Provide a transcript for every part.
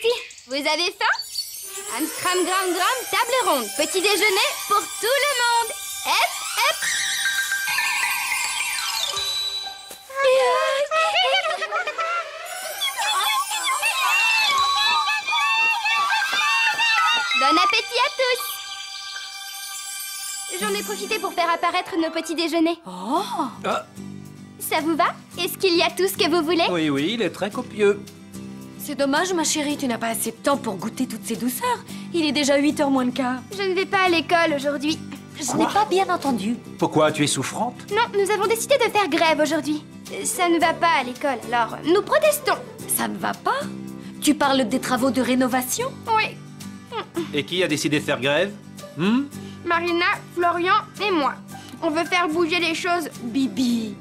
appétit. Vous avez faim? Amstram Gram Gram, table ronde. Petit déjeuner pour tout le monde. Hep, hep. Bon appétit à tous. J'en ai profité pour faire apparaître nos petits déjeuners. Oh. Ça vous va? Est-ce qu'il y a tout ce que vous voulez? Oui, oui, il est très copieux. C'est dommage, ma chérie, tu n'as pas assez de temps pour goûter toutes ces douceurs. Il est déjà 8h moins le quart. Je ne vais pas à l'école aujourd'hui. Je n'ai pas bien entendu. Pourquoi, tu es souffrante? Non, nous avons décidé de faire grève aujourd'hui. Ça ne va pas à l'école, alors nous protestons. Ça ne va pas? Tu parles des travaux de rénovation? Oui. Et qui a décidé de faire grève? Marina, Florian et moi. On veut faire bouger les choses. Bibi,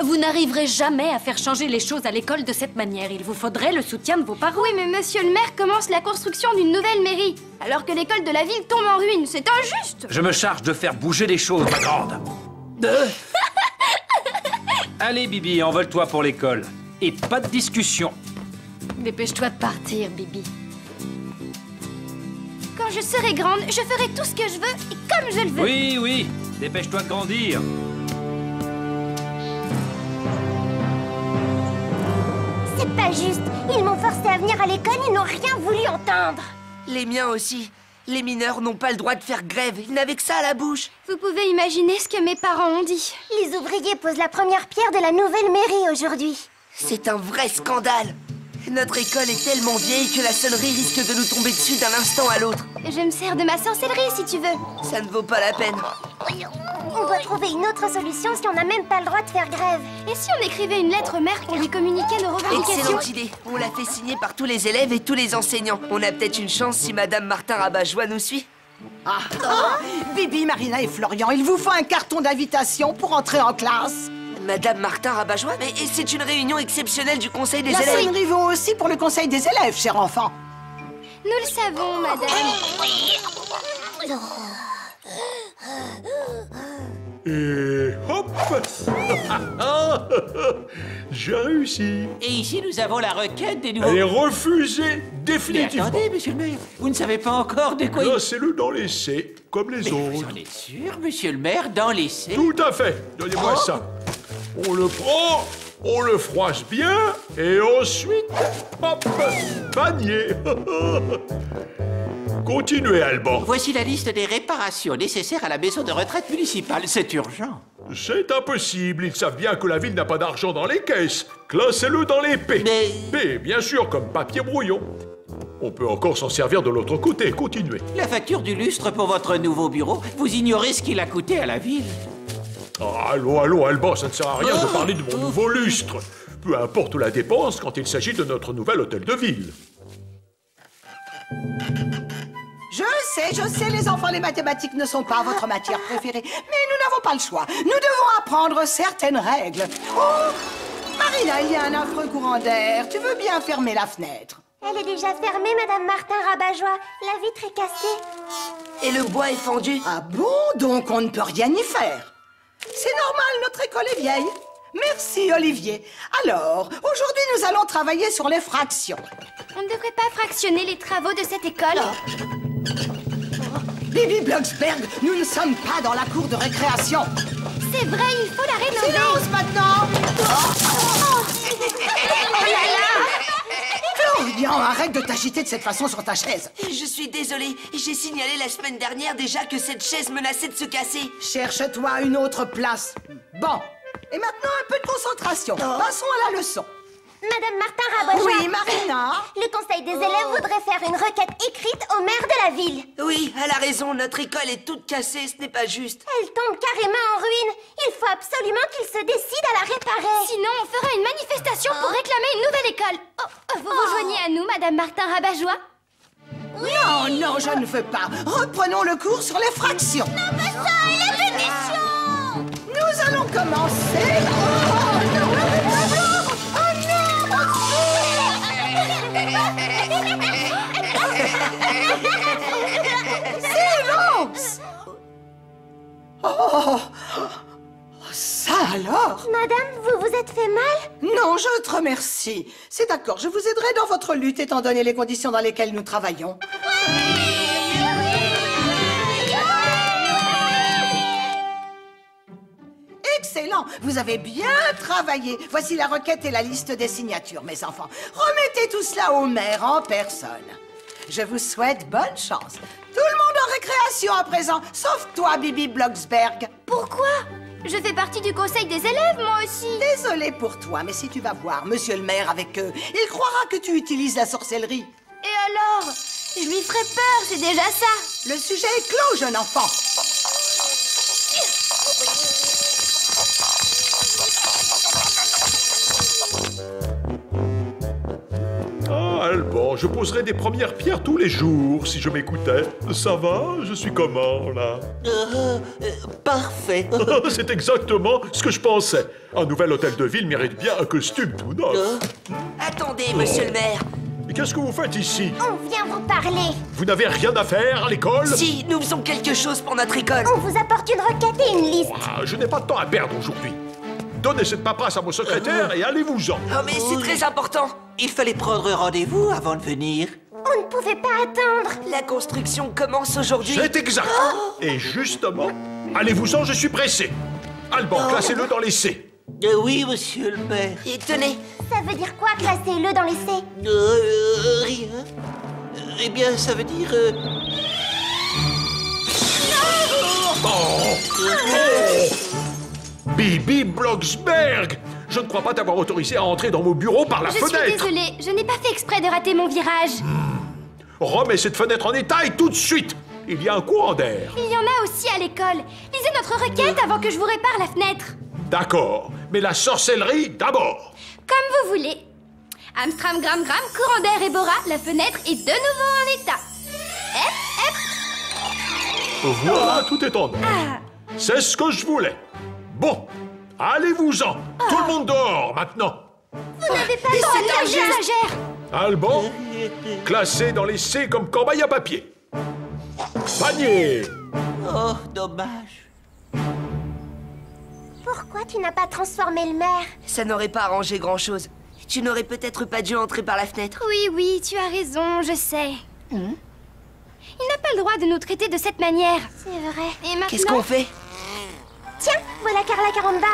vous n'arriverez jamais à faire changer les choses à l'école de cette manière. Il vous faudrait le soutien de vos parents. Oui, mais monsieur le maire commence la construction d'une nouvelle mairie, alors que l'école de la ville tombe en ruine. C'est injuste. Je me charge de faire bouger les choses, ma grande. Allez, Bibi, envole-toi pour l'école. Et pas de discussion. Dépêche-toi de partir, Bibi. Quand je serai grande, je ferai tout ce que je veux et comme je le veux. Oui, oui, dépêche-toi de grandir. C'est pas juste. Ils m'ont forcé à venir à l'école, ils n'ont rien voulu entendre. Les miens aussi. Les mineurs n'ont pas le droit de faire grève. Ils n'avaient que ça à la bouche. Vous pouvez imaginer ce que mes parents ont dit. Les ouvriers posent la première pierre de la nouvelle mairie aujourd'hui. C'est un vrai scandale. Notre école est tellement vieille que la sonnerie risque de nous tomber dessus d'un instant à l'autre. Je me sers de ma sorcellerie si tu veux. Ça ne vaut pas la peine. On doit trouver une autre solution si on n'a même pas le droit de faire grève. Et si on écrivait une lettre au maire pour lui communiquer nos revendications? Excellente idée. On l'a fait signer par tous les élèves et tous les enseignants. On a peut-être une chance si Madame Martin Rabat-Joie nous suit. Bibi, Marina et Florian, il vous faut un carton d'invitation pour entrer en classe. Madame Martin Rabat-Joie? Mais c'est une réunion exceptionnelle du conseil des La élèves. sonnerie vaut aussi pour le conseil des élèves, cher enfant. Nous le savons, madame. Et hop. J'ai réussi. Et ici, nous avons la requête des nouveaux... Elle est refusée Mais définitivement. attendez, monsieur le maire, vous ne savez pas encore de quoi il... Placez-le dans l'essai, comme les Mais vous autres. en êtes sûr, monsieur le maire, dans l'essai? Tout à fait. Donnez-moi ça. On le prend, on le froisse bien, et ensuite, hop, panier. Continuez, Alban. Voici la liste des réparations nécessaires à la maison de retraite municipale. C'est urgent. C'est impossible. Ils savent bien que la ville n'a pas d'argent dans les caisses. Classez-le dans les P. Mais... P, bien sûr, comme papier brouillon. On peut encore s'en servir de l'autre côté. Continuez. La facture du lustre pour votre nouveau bureau, vous ignorez ce qu'il a coûté à la ville. Allô, Alban, ça ne sert à rien de parler de mon nouveau lustre. Peu importe la dépense quand il s'agit de notre nouvel hôtel de ville. Je sais, les enfants, les mathématiques ne sont pas votre matière préférée. Mais nous n'avons pas le choix. Nous devons apprendre certaines règles. Oh, Marina, il y a un affreux courant d'air. Tu veux bien fermer la fenêtre? Elle est déjà fermée, Madame Martin Rabat-Joie. La vitre est cassée. Et le bois est fendu. Ah bon? Donc on ne peut rien y faire. C'est normal, notre école est vieille. Merci, Olivier. Alors, aujourd'hui, nous allons travailler sur les fractions. On ne devrait pas fractionner les travaux de cette école. Bibi Blocksberg, nous ne sommes pas dans la cour de récréation. C'est vrai, il faut la rénover. Silence maintenant. Florian, arrête de t'agiter de cette façon sur ta chaise. Je suis désolée. J'ai signalé la semaine dernière déjà que cette chaise menaçait de se casser. Cherche-toi une autre place. Bon. Et maintenant, un peu de concentration. Passons à la leçon. Madame Martin Rabat-Joie. Oui, Marina. Le conseil des élèves voudrait faire une requête écrite au maire de la ville. Oui, elle a raison. Notre école est toute cassée. Ce n'est pas juste. Elle tombe carrément en ruine. Il faut absolument qu'il se décide à la réparer. Sinon, on fera une manifestation pour réclamer une nouvelle école. Vous vous joignez à nous, Madame Martin Rabat-Joie? Non, non, je ne veux pas. Reprenons le cours sur les fractions. Non, pas ça, et la pétition. Nous allons commencer. Oh non, Silence! Oh, ça Alors? Madame, vous vous êtes fait mal? Non, je te remercie. C'est d'accord, je vous aiderai dans votre lutte étant donné les conditions dans lesquelles nous travaillons. Excellent, vous avez bien travaillé. Voici la requête et la liste des signatures, mes enfants. Remettez tout cela au maire en personne. Je vous souhaite bonne chance. Tout le monde en récréation à présent, sauf toi, Bibi Blocksberg. Pourquoi? Je fais partie du conseil des élèves, moi aussi. Désolé pour toi, mais si tu vas voir monsieur le maire avec eux, il croira que tu utilises la sorcellerie. Et alors? Je lui ferai peur, c'est déjà ça. Le sujet est clos, jeune enfant. Ah, Alban, je poserai des premières pierres tous les jours si je m'écoutais. Ça va? Je suis comment, là? Parfait. C'est exactement ce que je pensais. Un nouvel hôtel de ville mérite bien un costume tout neuf. Attendez, monsieur le maire. Et qu'est-ce que vous faites ici? On vient vous parler. Vous n'avez rien à faire à l'école? Si, nous faisons quelque chose pour notre école. On vous apporte une requête et une liste. Ah, je n'ai pas de temps à perdre aujourd'hui. Donnez cette paperasse à mon secrétaire et allez-vous-en. Oh, mais c'est très important. Il fallait prendre rendez-vous avant de venir. On ne pouvait pas attendre. La construction commence aujourd'hui. C'est exact. Et justement, allez-vous-en, je suis pressé. Alban, classez-le dans les C. Oui, monsieur le maire. Et tenez, Ça veut dire quoi, classer-le dans les C? Rien. Eh bien, ça veut dire... Bibi Blocksberg! Je ne crois pas t'avoir autorisé à entrer dans mon bureau par la Je suis fenêtre. désolée, je n'ai pas fait exprès de rater mon virage. Remets cette fenêtre en état et tout de suite. Il y a un courant d'air. Il y en a aussi à l'école. Lisez notre requête avant que je vous répare la fenêtre. D'accord, mais la sorcellerie d'abord. Comme vous voulez. Amstram Gram Gram, courant d'air et Bora, la fenêtre est de nouveau en état. Voilà, tout est en ordre. C'est ce que je voulais. Bon, allez-vous-en. Tout le monde dehors maintenant. Vous n'avez pas le droit de dire j'exagère. Alban, classé dans les C comme corbeille à papier. Panier. Oh, dommage. Pourquoi tu n'as pas transformé le maire? ça n'aurait pas arrangé grand-chose. Tu n'aurais peut-être pas dû entrer par la fenêtre. Oui, tu as raison, je sais. Il n'a pas le droit de nous traiter de cette manière. C'est vrai. Et maintenant... Qu'est-ce qu'on fait? Tiens, voilà Carla Caramba.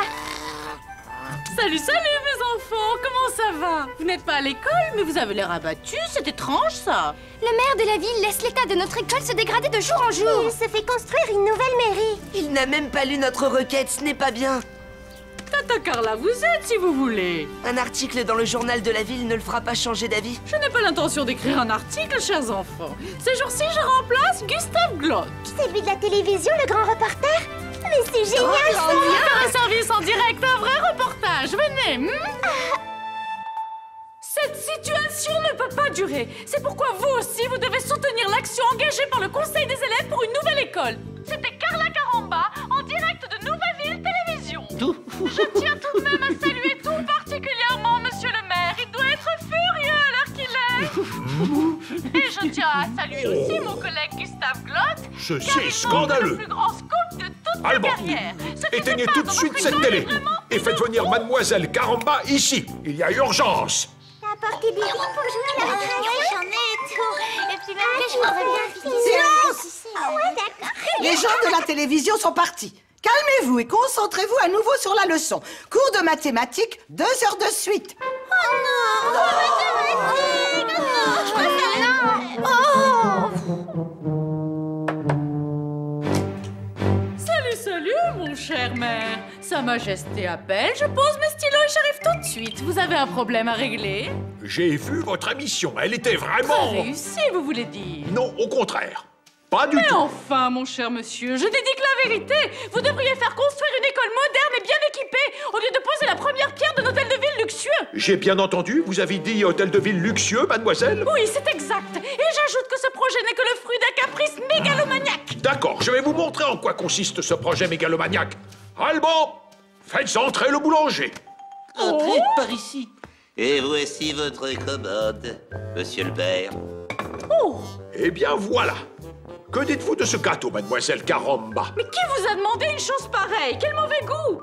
Salut, mes enfants, comment ça va? Vous n'êtes pas à l'école, mais vous avez l'air abattus, c'est étrange ça. Le maire de la ville laisse l'état de notre école se dégrader de jour en jour. Il se fait construire une nouvelle mairie. Il n'a même pas lu notre requête, ce n'est pas bien. Tata Carla, vous êtes si vous voulez. Un article dans le journal de la ville ne le fera pas changer d'avis. Je n'ai pas l'intention d'écrire un article, chers enfants. Ces jours-ci, je remplace Gustave Glott. C'est lui de la télévision, le grand reporter? Mais c'est génial, ça! On va faire un service en direct, un vrai reportage. Venez. Cette situation ne peut pas durer. C'est pourquoi vous aussi, vous devez soutenir l'action engagée par le conseil des élèves pour une nouvelle école. C'était Carla Caramba, en direct de Nouvaville Télévision. Je tiens tout de même à saluer tout particulièrement Monsieur le maire. Il doit être furieux à l'heure qu'il est. Et je tiens à saluer aussi mon collègue Gustave Glott. Ceci est Le scandaleux. plus grand scoop de toute ma Alban, carrière. Ce qui éteignez se passe tout de dans suite votre cette école télé est vraiment et faites venir Mademoiselle Caramba ici. Il y a urgence. T'as apporté des billes pour jouer à la récréation? J'en ai et tout. Et puis même que je voudrais bien finir. Silence! Ah ouais, d'accord. Les gens de la télévision sont partis. Calmez-vous et concentrez-vous à nouveau sur la leçon. Cours de mathématiques, 2 heures de suite. Oh non! Mathématiques! Non, je préfère non! Salut, mon cher maire. Sa Majesté appelle, je pose mes stylos et j'arrive tout de suite. Vous avez un problème à régler? J'ai vu votre émission. Elle était vraiment... Réussi, vous voulez dire? Non, au contraire. Pas du Mais tout. enfin, mon cher monsieur, je dédie que la vérité. Vous devriez faire construire une école moderne et bien équipée au lieu de poser la première pierre d'un hôtel de ville luxueux. J'ai bien entendu, vous avez dit hôtel de ville luxueux, mademoiselle? Oui, c'est exact. Et j'ajoute que ce projet n'est que le fruit d'un caprice mégalomaniaque. D'accord, je vais vous montrer en quoi consiste ce projet mégalomaniaque. Alban, faites entrer le boulanger. Entrez par ici. Et voici votre commande, monsieur le maire. Eh bien voilà. Que dites-vous de ce gâteau, mademoiselle Caramba? Mais qui vous a demandé une chose pareille? Quel mauvais goût!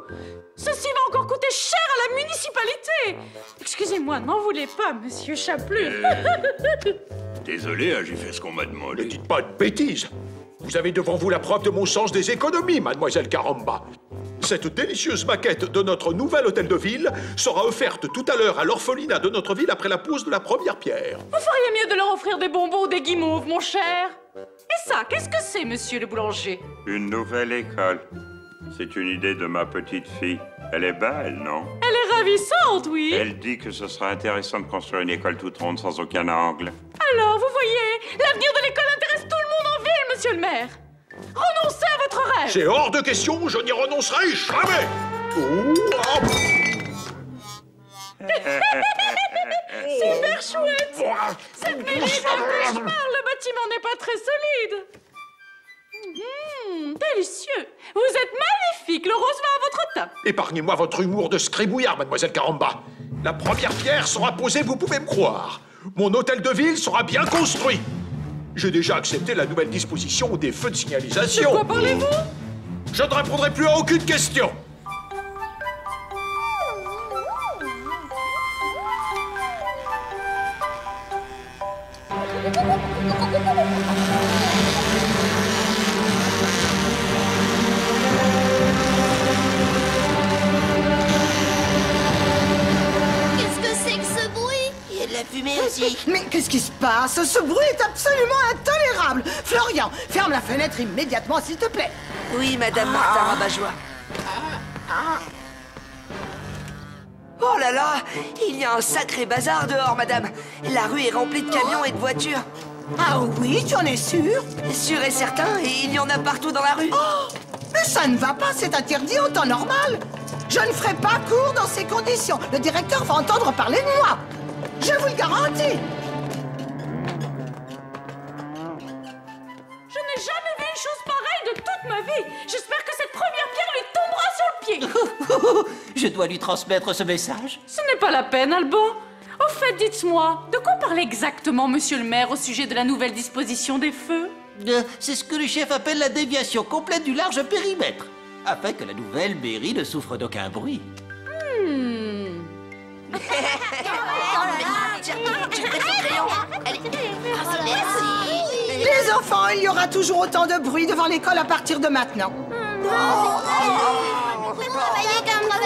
Ceci va encore coûter cher à la municipalité! Excusez-moi, n'en voulez pas, monsieur Chapelure. Désolé, hein, j'ai fait ce qu'on m'a Ne demandé. dites pas de bêtises. Vous avez devant vous la preuve de mon sens des économies, mademoiselle Caramba. Cette délicieuse maquette de notre nouvel hôtel de ville sera offerte tout à l'heure à l'orphelinat de notre ville après la pose de la première pierre. Vous feriez mieux de leur offrir des bonbons ou des guimauves, mon cher. Et ça, qu'est-ce que c'est, monsieur le boulanger? Une nouvelle école. C'est une idée de ma petite fille. Elle est belle, non? Elle est ravissante, oui. Elle dit que ce sera intéressant de construire une école toute ronde sans aucun angle. Alors, vous voyez, l'avenir de l'école intéresse tout le monde en ville, monsieur le maire. Renoncez à votre rêve. C'est hors de question, je n'y renoncerai jamais. Super chouette. Cette mairie est un cauchemar, le bâtiment n'est pas très solide. Délicieux. Vous êtes magnifique, le rose va à votre teint. Épargnez-moi votre humour de scribouillard, mademoiselle Caramba. La première pierre sera posée, vous pouvez me croire. Mon hôtel de ville sera bien construit. J'ai déjà accepté la nouvelle disposition des feux de signalisation. De quoi parlez-vous? Je ne répondrai plus à aucune question. Qu'est-ce que c'est que ce bruit? Il y a de la fumée aussi. Mais qu'est-ce qui se passe? Ce bruit est absolument intolérable. Florian, ferme la fenêtre immédiatement, s'il te plaît. Oui, madame Martin Rabat-Joie. Oh là là, il y a un sacré bazar dehors, madame. La rue est remplie de camions et de voitures. Ah oui, tu en es sûr? Sûr et certain, et il y en a partout dans la rue. Oh, mais ça ne va pas, c'est interdit en temps normal. Je ne ferai pas cours dans ces conditions. Le directeur va entendre parler de moi. Je vous le garantis. Je n'ai jamais vu une chose pareille de toute ma vie. J'espère que cette première pierre lui tombera sur le pied. Je dois lui transmettre ce message. Ce n'est pas la peine, Alban. Au fait, dites-moi, de quoi parle exactement monsieur le maire au sujet de la nouvelle disposition des feux? C'est ce que le chef appelle la déviation complète du large périmètre, afin que la nouvelle mairie ne souffre d'aucun bruit. Les enfants, il y aura toujours autant de bruit devant l'école à partir de maintenant. Travailler comme ça.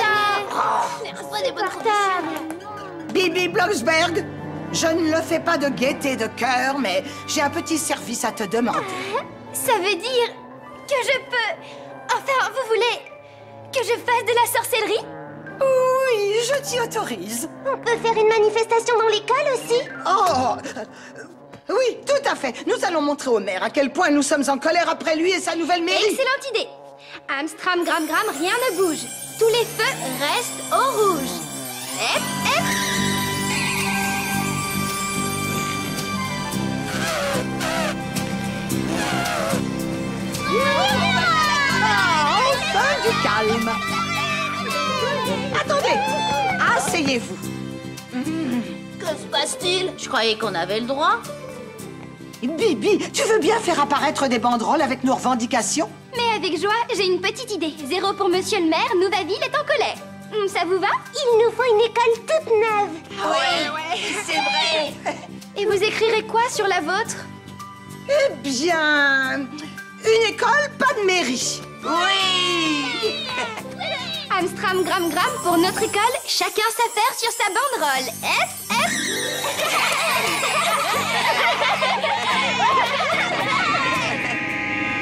Pas des bonnes conditions. Bibi Blocksberg, je ne le fais pas de gaieté de cœur, mais j'ai un petit service à te demander. Ça veut dire que je peux... Enfin, vous voulez que je fasse de la sorcellerie? Oui, je t'y autorise. On peut faire une manifestation dans l'école aussi? Oui, tout à fait. Nous allons montrer au maire à quel point nous sommes en colère après lui et sa nouvelle mairie. Excellente idée. Amstram, gram, gram, rien ne bouge. Tous les feux restent au rouge. Hep, hep. Enfin du calme. Attendez, asseyez-vous. Que se passe-t-il? Je croyais qu'on avait le droit. Bibi, tu veux bien faire apparaître des banderoles avec nos revendications? Mais avec joie, j'ai une petite idée. 0 pour monsieur le maire, Nouvaville est en colère. Ça vous va? Il nous faut une école toute neuve. Oui, c'est vrai. Et vous écrirez quoi sur la vôtre? Eh bien, une école, pas de mairie. Oui. Amstram, gram, gram, pour notre école, chacun s'affaire sur sa banderole. F, F.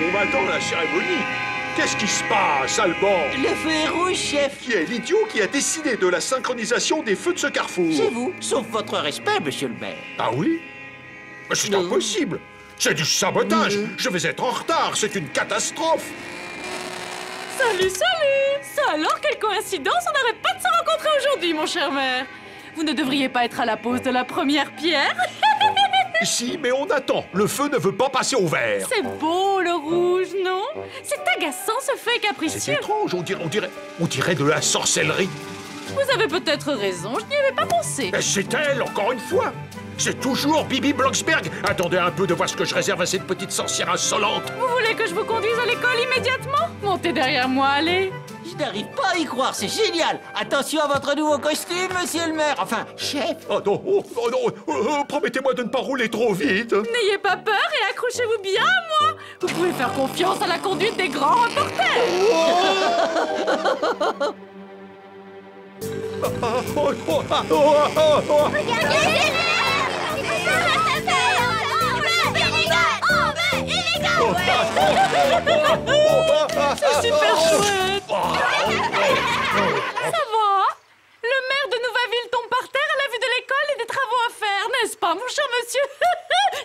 On m'attend à la cérémonie. Qu'est-ce qui se passe, Alban? Le feu est rouge, chef. Qui est l'idiot qui a décidé de la synchronisation des feux de ce carrefour? C'est vous, sauf votre respect, monsieur le maire. Ah oui? Mais c'est impossible. C'est du sabotage. Je vais être en retard. C'est une catastrophe. Salut, salut! Ça alors, quelle coïncidence, on n'arrête pas de se rencontrer aujourd'hui, mon cher maire. Vous ne devriez pas être à la pose de la première pierre? Si, mais on attend. Le feu ne veut pas passer au vert. C'est beau, le rouge, non? C'est agaçant, ce fait C'est capricieux. étrange. On dirait de la sorcellerie. Vous avez peut-être raison, je n'y avais pas pensé. Mais c'est elle, encore une fois. C'est toujours Bibi Blocksberg. Attendez un peu de voir ce que je réserve à cette petite sorcière insolente. Vous voulez que je vous conduise à l'école immédiatement? Montez derrière moi, allez. Je n'arrive pas à y croire, c'est génial. Attention à votre nouveau costume, monsieur le maire. Enfin, chef. Oh non, oh non, promettez-moi de ne pas rouler trop vite. N'ayez pas peur et accrochez-vous bien à moi. Vous pouvez faire confiance à la conduite des grands reporters. C'est super chouette. Ça va? Le maire de Nouvaville tombe par terre à la vue de l'école et des travaux à faire, n'est-ce pas, mon cher monsieur?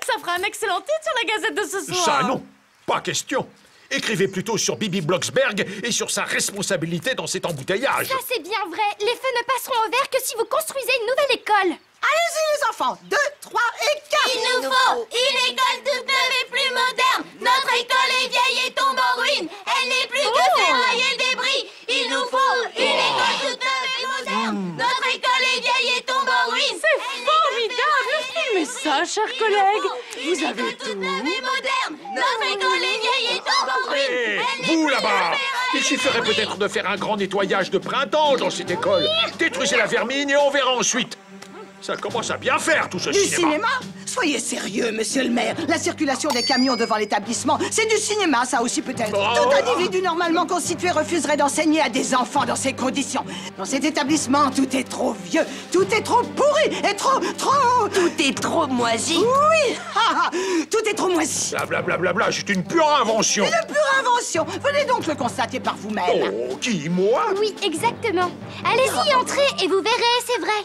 Ça fera un excellent titre sur la gazette de ce soir. Ça, non, pas question. Écrivez plutôt sur Bibi Blocksberg et sur sa responsabilité dans cet embouteillage. Ça, c'est bien vrai. Les feux ne passeront au vert que si vous construisez une nouvelle école. Allez-y, les enfants. 2, 3 et 4. Il nous faut une école toute neuve et plus moderne. Notre école est vieille et tombe en ruine. Elle n'est plus que ferraille et débris. Il nous faut une école toute neuve et moderne. Notre école est vieille et tombe en ruine. C'est formidable. Mais ça, chers collègues, vous avez tout. Toute neuve et moderne. Notre école est vieille et tombe en ruine. Hé, Elle n'est vous plus que là-bas, ferraille il et suffirait débris. peut-être de faire un grand nettoyage de printemps dans cette école. Détruisez la vermine et on verra ensuite. Ça commence à bien faire, tout ce Du cinéma? Soyez sérieux, monsieur le maire. La circulation des camions devant l'établissement, c'est du cinéma, ça aussi peut-être. Oh. Tout individu normalement constitué refuserait d'enseigner à des enfants dans ces conditions. Dans cet établissement, tout est trop vieux, tout est trop pourri et trop... Tout est trop moisi. Oui! Ah, ah, tout est trop moisi. Blablabla, c'est une pure invention. Une pure invention. Venez donc le constater par vous-même. Oh, qui, moi? Oui, exactement. Allez-y, entrez et vous verrez, c'est vrai.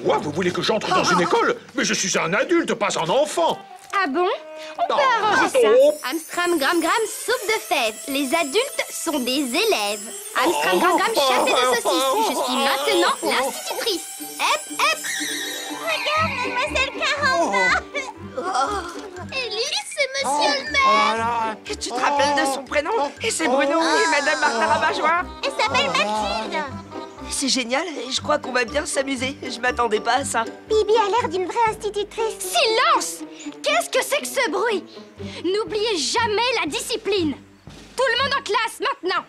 Quoi, vous voulez que j'entre dans une école? Mais je suis un adulte, pas un enfant. Ah bon? On peut arranger ça. Amstram, gram, gram, soupe de fèves. Les adultes sont des élèves. Amstram, gram, gram, chapé de saucisse. Je suis maintenant l'institutrice. Hep, hep. Regarde, mademoiselle Caramba. Élise, c'est monsieur le maire. Et tu te rappelles de son prénom? Et c'est Bruno et Madame Martha Rabat-Joie. Elle s'appelle Mathilde. C'est génial, et je crois qu'on va bien s'amuser. Je m'attendais pas à ça. Bibi a l'air d'une vraie institutrice. Silence! Qu'est-ce que c'est que ce bruit? N'oubliez jamais la discipline. Tout le monde en classe maintenant.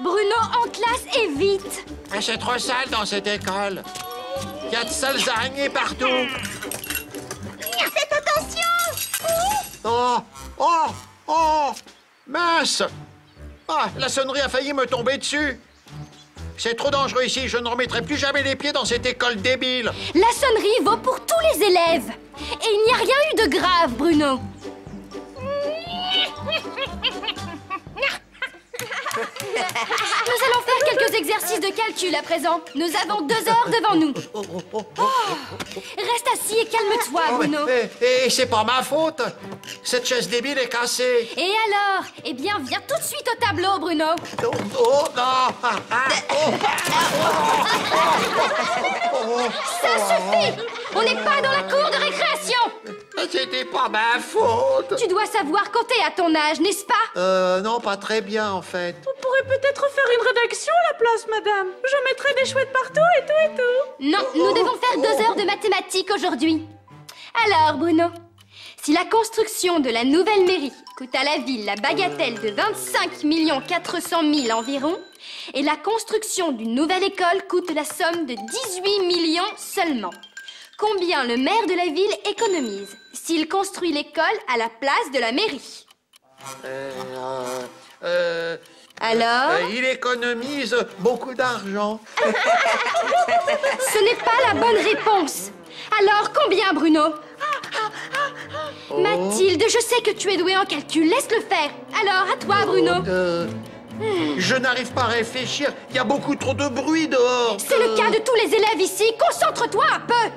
Bruno en classe et vite. C'est trop sale dans cette école. Il y a de sales araignées partout. Faites attention. Oh, mince. Ah, la sonnerie a failli me tomber dessus. C'est trop dangereux ici, je ne remettrai plus jamais les pieds dans cette école débile. La sonnerie vaut pour tous les élèves. Et il n'y a rien eu de grave, Bruno. Nous allons faire quelques exercices de calcul à présent. Nous avons 2 heures devant nous. Reste assis et calme-toi, Bruno. Et c'est pas ma faute. Cette chaise débile est cassée. Et alors? Eh bien, viens tout de suite au tableau, Bruno. Oh, non. Ça suffit! On n'est pas dans la cour de récréation! C'était pas ma faute. Tu dois savoir compter à ton âge, n'est-ce pas? Non, pas très bien, en fait. Vous pourrez peut-être faire une rédaction à la place, madame. Je mettrai des chouettes partout et tout et tout. Non, nous devons faire 2 heures de mathématiques aujourd'hui. Alors, Bruno, si la construction de la nouvelle mairie coûte à la ville la bagatelle de 25 400 000 environ, et la construction d'une nouvelle école coûte la somme de 18 millions seulement, combien le maire de la ville économise s'il construit l'école à la place de la mairie? Alors? Il économise beaucoup d'argent. Ce n'est pas la bonne réponse. Alors, combien, Bruno? Mathilde, je sais que tu es douée en calcul. Laisse-le faire. Alors, à toi, Bruno. Je n'arrive pas à réfléchir. Il y a beaucoup trop de bruit dehors. C'est le cas de tous les élèves ici. Concentre-toi un peu.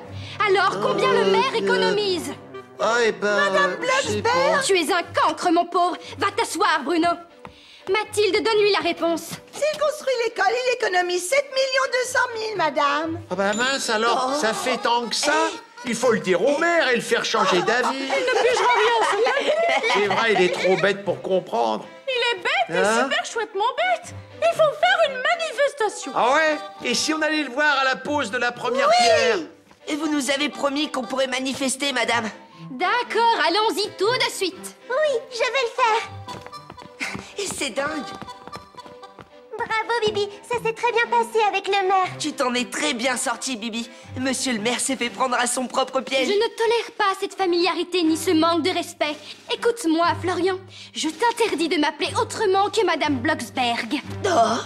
Alors, combien le maire économise? Madame Blocksberg. Tu es un cancre, mon pauvre. Va t'asseoir, Bruno. Mathilde, donne-lui la réponse. S'il construit l'école, il économise 7 200 000, madame. Ah bah mince alors, ça fait tant que ça. Il faut le dire au maire et le faire changer d'avis. Il ne pigera rien, C'est vrai, il est trop bête pour comprendre. Il est bête et super chouettement bête. Il faut faire une manifestation. Ah ouais? Et si on allait le voir à la pose de la première pierre? Et vous nous avez promis qu'on pourrait manifester, madame. D'accord, allons-y tout de suite. Oui, je vais le faire. Et c'est dingue. Bravo, Bibi. Ça s'est très bien passé avec le maire. Tu t'en es très bien sorti, Bibi. Monsieur le maire s'est fait prendre à son propre piège. Je ne tolère pas cette familiarité ni ce manque de respect. Écoute-moi, Florian. Je t'interdis de m'appeler autrement que Madame Blocksberg. Oh.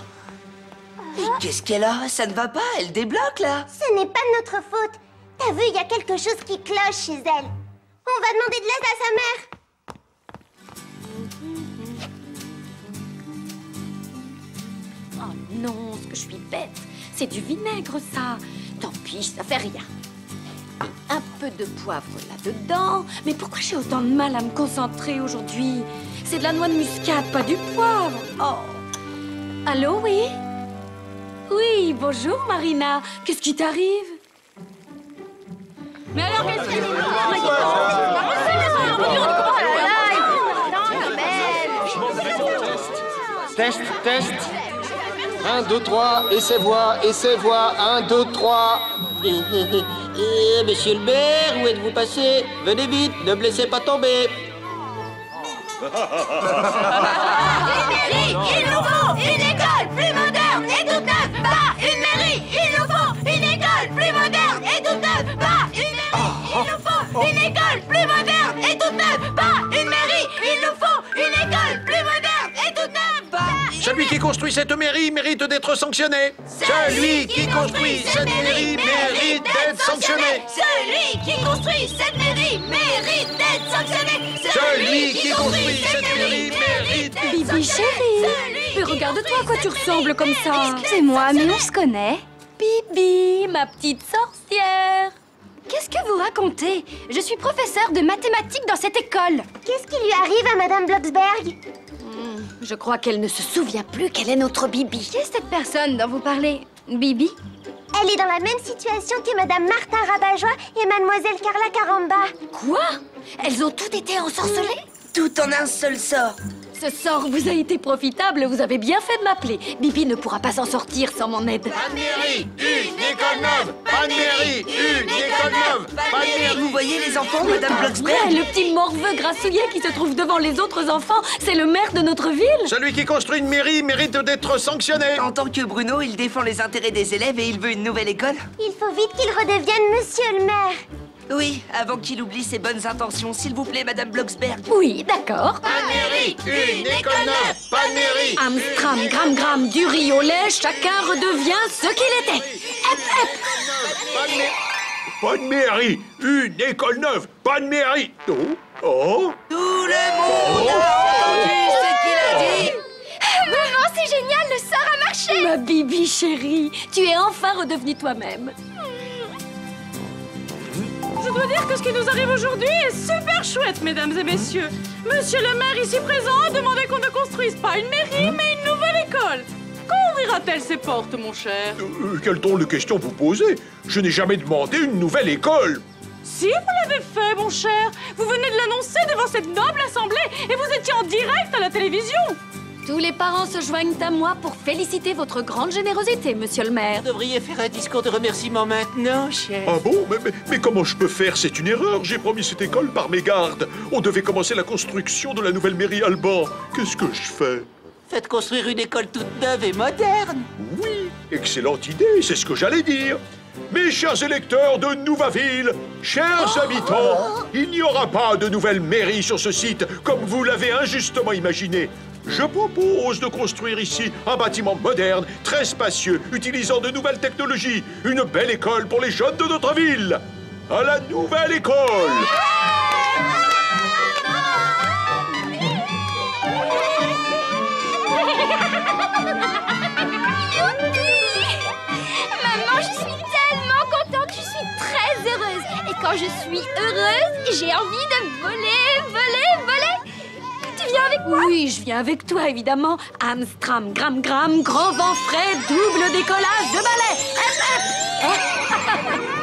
Et qu'est-ce qu'elle a? Ça ne va pas, elle débloque, là. Ce n'est pas de notre faute. T'as vu, il y a quelque chose qui cloche chez elle. On va demander de l'aide à sa mère. Oh non, ce que je suis bête. C'est du vinaigre, ça. Tant pis, ça fait rien. Un peu de poivre là-dedans. Mais pourquoi j'ai autant de mal à me concentrer aujourd'hui? C'est de la noix de muscade, pas du poivre. Oh. Allô, oui? Oui, bonjour, Marina. Qu'est-ce qui t'arrive? Mais alors, qu'est-ce qui Test, test. 1, 2, 3, essai-voix, essai-voix, 1, 2, 3. Monsieur le maire, où êtes-vous passé? Venez vite, ne me laissez pas tomber. Une mairie, il nous faut une école plus moderne et toute neuve. Pas une mairie, il nous faut une école plus moderne et toute neuve. Pas une mairie, il nous faut une école plus moderne et toute neuve. Pas une mairie, il nous faut une école plus moderne et toute neuve. Celui qui construit cette mairie mérite d'être sanctionné. Celui qui construit cette mairie mérite d'être sanctionné. Celui qui construit cette mairie mérite d'être sanctionné. Celui qui construit cette mairie mérite d'être Bibi, sanctionné. chérie. Mais regarde-toi à quoi tu ressembles comme ça. C'est moi, mais on se connaît. Bibi, ma petite sorcière. Qu'est-ce que vous racontez? Je suis professeur de mathématiques dans cette école. Qu'est-ce qui lui arrive à Madame Blocksberg? Je crois qu'elle ne se souvient plus qu'elle est notre Bibi. Qui est cette personne dont vous parlez? Bibi? Elle est dans la même situation que Madame Martin Rabat-Joie et Mademoiselle Carla Caramba. Quoi? Elles ont toutes été ensorcelées? Tout en un seul sort. Ce sort vous a été profitable, vous avez bien fait de m'appeler. Bibi ne pourra pas s'en sortir sans mon aide. Pas de mairie, une école neuve. Pas de mairie, une école neuve. Pas de mairie. Vous voyez les enfants, Madame Ouais, Blocksberg? le petit morveux grassouillet qui se trouve devant les autres enfants, c'est le maire de notre ville. Celui qui construit une mairie mérite d'être sanctionné. En tant que Bruno, il défend les intérêts des élèves et il veut une nouvelle école. Il faut vite qu'il redevienne Monsieur le maire. Oui, avant qu'il oublie ses bonnes intentions, s'il vous plaît, Madame Blocksberg. Oui, d'accord. Pas de mairie, une école neuve. Pas de mairie. Amstram, gram, gram, du riz au lait, chacun redevient ce qu'il était. Hep, hep. Pas de mairie, une école neuve. Pas de mairie. Oh, oh. Tout le monde a entendu ce qu'il a dit. Maman, c'est génial, le sort a marché. Ma Bibi chérie, tu es enfin redevenue toi-même. Je dois dire que ce qui nous arrive aujourd'hui est super chouette, mesdames et messieurs. Monsieur le maire ici présent a demandé qu'on ne construise pas une mairie, mais une nouvelle école. Quand ouvrira-t-elle ses portes, mon cher? Quelle drôle de question vous posez? Je n'ai jamais demandé une nouvelle école. Si, vous l'avez fait, mon cher. Vous venez de l'annoncer devant cette noble assemblée et vous étiez en direct à la télévision. Tous les parents se joignent à moi pour féliciter votre grande générosité, monsieur le maire. Vous devriez faire un discours de remerciement maintenant, chef. Ah bon? Mais comment je peux faire? C'est une erreur. J'ai promis cette école par mégarde. On devait commencer la construction de la nouvelle mairie Alban. Qu'est-ce que je fais? Faites construire une école toute neuve et moderne. Oui, excellente idée, c'est ce que j'allais dire. Mes chers électeurs de Nouvaville, chers habitants, il n'y aura pas de nouvelle mairie sur ce site, comme vous l'avez injustement imaginé. Je propose de construire ici un bâtiment moderne, très spacieux, utilisant de nouvelles technologies. Une belle école pour les jeunes de notre ville. À la nouvelle école! Maman, je suis tellement contente, je suis très heureuse. Et quand je suis heureuse, j'ai envie de voler, voler, voler. Tu viens avec moi? Oui, je viens avec toi, évidemment. Amstram, gram, gram, grand vent frais, double décollage de balai. Hep, hep.